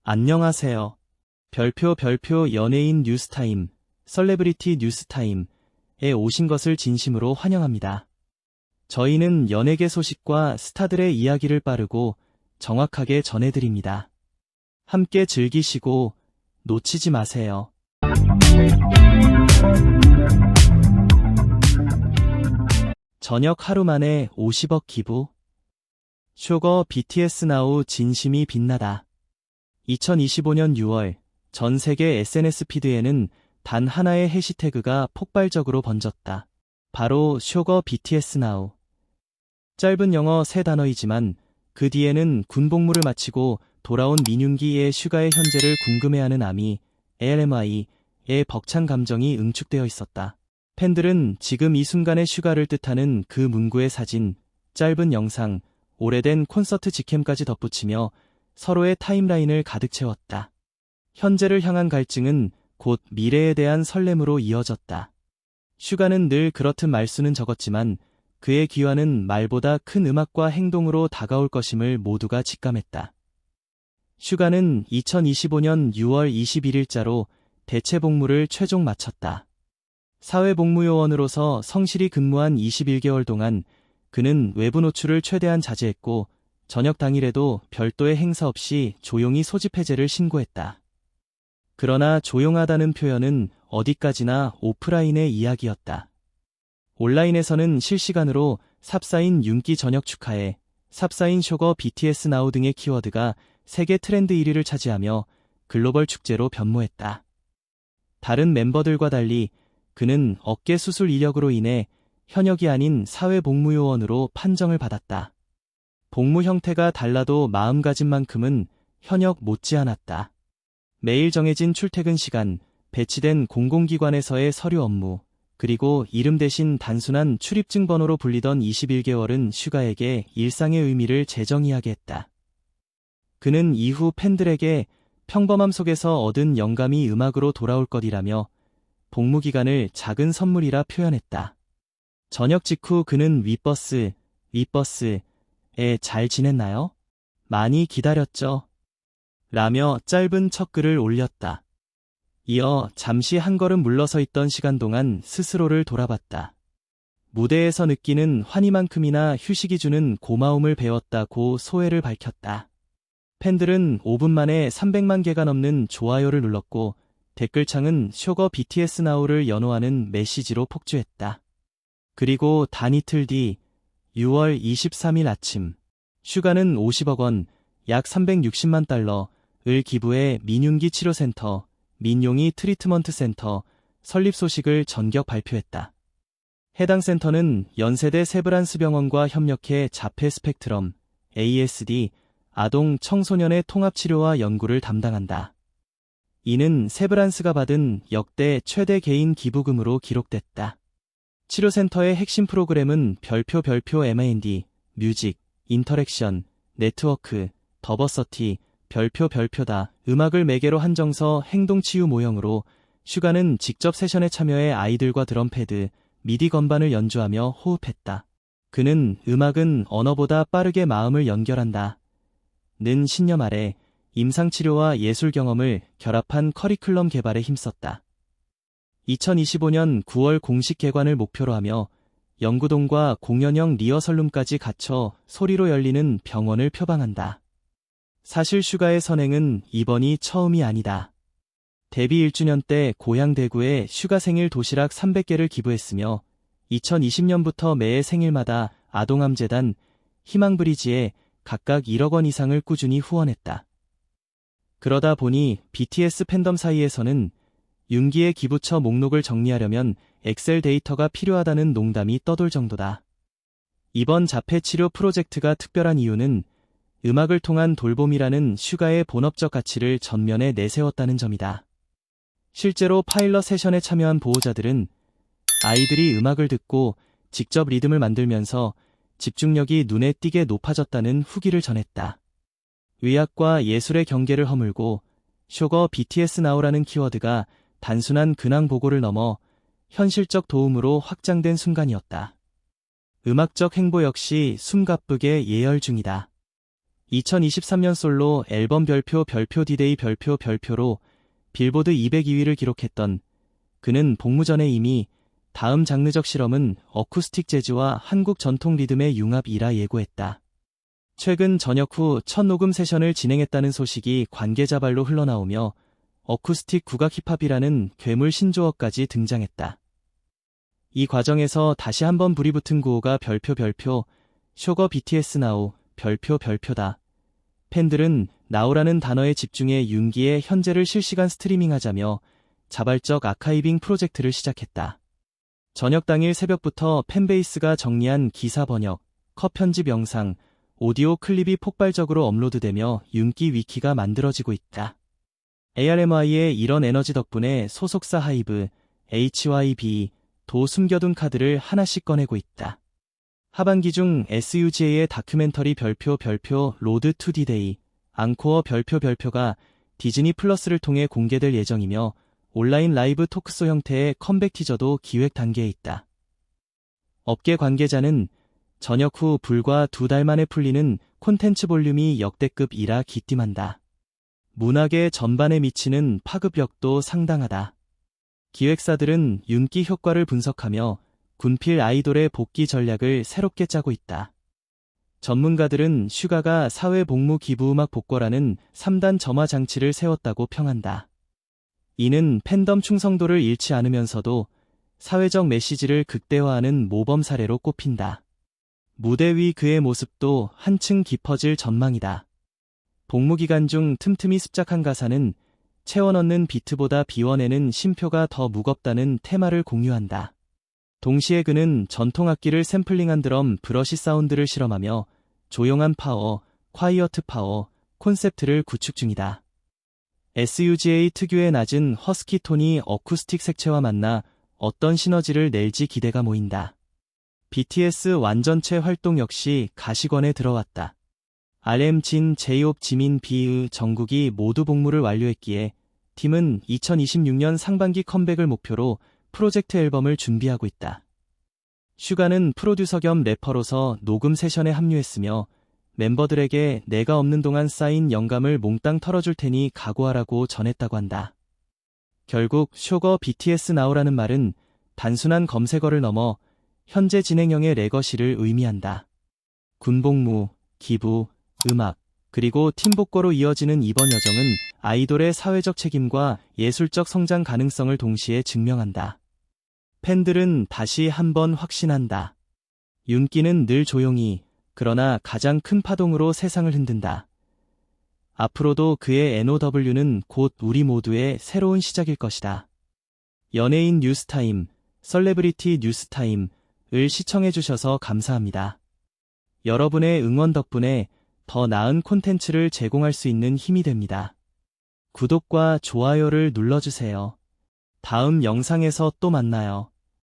안녕하세요. 별표 연예인 뉴스타임, 셀레브리티 뉴스타임에 오신 것을 진심으로 환영합니다. 저희는 연예계 소식과 스타들의 이야기를 빠르고 정확하게 전해드립니다. 함께 즐기시고 놓치지 마세요. 저녁 하루 만에 50억 기부. 슈거 BTS 나우 진심이 빛나다. 2025년 6월 전 세계 SNS 피드에는 단 하나의 해시태그가 폭발적으로 번졌다. 바로 슈거 BTS 나우. 짧은 영어 세 단어이지만 그 뒤에는 군복무를 마치고 돌아온 민윤기의 슈가의 현재를 궁금해하는 아미 ALMI의 벅찬 감정이 응축되어 있었다. 팬들은 지금 이 순간의 슈가를 뜻하는 그 문구의 사진, 짧은 영상, 오래된 콘서트 직캠까지 덧붙이며 서로의 타임라인을 가득 채웠다. 현재를 향한 갈증은 곧 미래에 대한 설렘으로 이어졌다. 슈가는 늘 그렇듯 말수는 적었지만 그의 귀환은 말보다 큰 음악과 행동으로 다가올 것임을 모두가 직감했다. 슈가는 2025년 6월 21일자로 대체 복무를 최종 마쳤다. 사회복무요원으로서 성실히 근무한 21개월 동안 그는 외부 노출을 최대한 자제했고 저녁 당일에도 별도의 행사 없이 조용히 소집 해제를 신고했다. 그러나 조용하다는 표현은 어디까지나 오프라인의 이야기였다. 온라인에서는 실시간으로 삽사인 윤기 저녁 축하해, 삽사인 쇼거 BTS 나우 등의 키워드가 세계 트렌드 1위를 차지하며 글로벌 축제로 변모했다. 다른 멤버들과 달리 그는 어깨 수술 이력으로 인해 현역이 아닌 사회복무요원으로 판정을 받았다. 복무 형태가 달라도 마음가짐만큼은 현역 못지않았다. 매일 정해진 출퇴근 시간, 배치된 공공기관에서의 서류 업무, 그리고 이름 대신 단순한 출입증 번호로 불리던 21개월은 슈가에게 일상의 의미를 재정의하게 했다. 그는 이후 팬들에게 평범함 속에서 얻은 영감이 음악으로 돌아올 것이라며 복무 기간을 작은 선물이라 표현했다. 저녁 직후 그는 윗버스에 잘 지냈나요? 많이 기다렸죠? 라며 짧은 첫 글을 올렸다. 이어 잠시 한 걸음 물러서 있던 시간 동안 스스로를 돌아봤다. 무대에서 느끼는 환희만큼이나 휴식이 주는 고마움을 배웠다고 소회를 밝혔다. 팬들은 5분 만에 300만 개가 넘는 좋아요를 눌렀고 댓글창은 슈거 BTS 나우를 연호하는 메시지로 폭주했다. 그리고 단 이틀 뒤 6월 23일 아침, 슈가는 50억 원, 약 360만 달러를 기부해 민윤기 치료센터, 민용이 트리트먼트 센터 설립 소식을 전격 발표했다. 해당 센터는 연세대 세브란스 병원과 협력해 자폐 스펙트럼, ASD, 아동 청소년의 통합치료와 연구를 담당한다. 이는 세브란스가 받은 역대 최대 개인 기부금으로 기록됐다. 치료센터의 핵심 프로그램은 별표 M&D, 뮤직, 인터랙션, 네트워크, 더버서티, 별표다, 음악을 매개로 한정서 행동치유 모형으로 슈가는 직접 세션에 참여해 아이들과 드럼패드, 미디 건반을 연주하며 호흡했다. 그는 음악은 언어보다 빠르게 마음을 연결한다. 는 신념 아래 임상치료와 예술 경험을 결합한 커리큘럼 개발에 힘썼다. 2025년 9월 공식 개관을 목표로 하며 연구동과 공연형 리허설룸까지 갖춰 소리로 열리는 병원을 표방한다. 사실 슈가의 선행은 이번이 처음이 아니다. 데뷔 1주년 때 고향 대구에 슈가 생일 도시락 300개를 기부했으며 2020년부터 매해 생일마다 아동암재단, 희망브리지에 각각 1억 원 이상을 꾸준히 후원했다. 그러다 보니 BTS 팬덤 사이에서는 윤기의 기부처 목록을 정리하려면 엑셀 데이터가 필요하다는 농담이 떠돌 정도다. 이번 자폐 치료 프로젝트가 특별한 이유는 음악을 통한 돌봄이라는 슈가의 본업적 가치를 전면에 내세웠다는 점이다. 실제로 파일럿 세션에 참여한 보호자들은 아이들이 음악을 듣고 직접 리듬을 만들면서 집중력이 눈에 띄게 높아졌다는 후기를 전했다. 의학과 예술의 경계를 허물고 슈거 BTS 나우라는 키워드가 단순한 근황 보고를 넘어 현실적 도움으로 확장된 순간이었다. 음악적 행보 역시 숨가쁘게 예열 중이다. 2023년 솔로 앨범 별표 디데이 별표로 빌보드 202위를 기록했던 그는 복무 전에 이미 다음 장르적 실험은 어쿠스틱 재즈와 한국 전통 리듬의 융합이라 예고했다. 최근 전역 후 첫 녹음 세션을 진행했다는 소식이 관계자 발로 흘러나오며 어쿠스틱 국악 힙합이라는 괴물 신조어까지 등장했다. 이 과정에서 다시 한번 불이 붙은 구호가 별표 쇼거 BTS 나우 별표다. 팬들은 나우라는 단어에 집중해 윤기의 현재를 실시간 스트리밍하자며 자발적 아카이빙 프로젝트를 시작했다. 저녁 당일 새벽부터 팬베이스가 정리한 기사 번역, 컷 편집 영상, 오디오 클립이 폭발적으로 업로드되며 윤기 위키가 만들어지고 있다. ARMY의 이런 에너지 덕분에 소속사 하이브, HYB 도 숨겨둔 카드를 하나씩 꺼내고 있다. 하반기 중 SUGA의 다큐멘터리 별표 로드 투 디데이, 앙코어 별표가 디즈니 플러스를 통해 공개될 예정이며 온라인 라이브 토크쇼 형태의 컴백 티저도 기획 단계에 있다. 업계 관계자는 전역 후 불과 2달 만에 풀리는 콘텐츠 볼륨이 역대급이라 기띔한다. 문화계 전반에 미치는 파급력도 상당하다. 기획사들은 윤기 효과를 분석하며 군필 아이돌의 복귀 전략을 새롭게 짜고 있다. 전문가들은 슈가가 사회복무 기부음악 복고라는 3단 점화 장치를 세웠다고 평한다. 이는 팬덤 충성도를 잃지 않으면서도 사회적 메시지를 극대화하는 모범 사례로 꼽힌다. 무대 위 그의 모습도 한층 깊어질 전망이다. 복무 기간 중 틈틈이 습작한 가사는 채워 넣는 비트보다 비워내는 심표가 더 무겁다는 테마를 공유한다. 동시에 그는 전통 악기를 샘플링한 드럼 브러시 사운드를 실험하며 조용한 파워, 콰이어트 파워 콘셉트를 구축 중이다. SUGA 특유의 낮은 허스키 톤이 어쿠스틱 색채와 만나 어떤 시너지를 낼지 기대가 모인다. BTS 완전체 활동 역시 가시권에 들어왔다. RM 진, 제이홉, 지민, 비의, 정국이 모두 복무를 완료했기에 팀은 2026년 상반기 컴백을 목표로 프로젝트 앨범을 준비하고 있다. 슈가는 프로듀서 겸 래퍼로서 녹음 세션에 합류했으며 멤버들에게 내가 없는 동안 쌓인 영감을 몽땅 털어줄 테니 각오하라고 전했다고 한다. 결국 쇼거 BTS 나오라는 말은 단순한 검색어를 넘어 현재 진행형의 레거시를 의미한다. 군복무, 기부, 음악, 그리고 팀복고로 이어지는 이번 여정은 아이돌의 사회적 책임과 예술적 성장 가능성을 동시에 증명한다. 팬들은 다시 한번 확신한다. 윤기는 늘 조용히, 그러나 가장 큰 파동으로 세상을 흔든다. 앞으로도 그의 NOW는 곧 우리 모두의 새로운 시작일 것이다. 연예인 뉴스타임, 썰레브리티 뉴스타임을 시청해주셔서 감사합니다. 여러분의 응원 덕분에 더 나은 콘텐츠를 제공할 수 있는 힘이 됩니다. 구독과 좋아요를 눌러주세요. 다음 영상에서 또 만나요.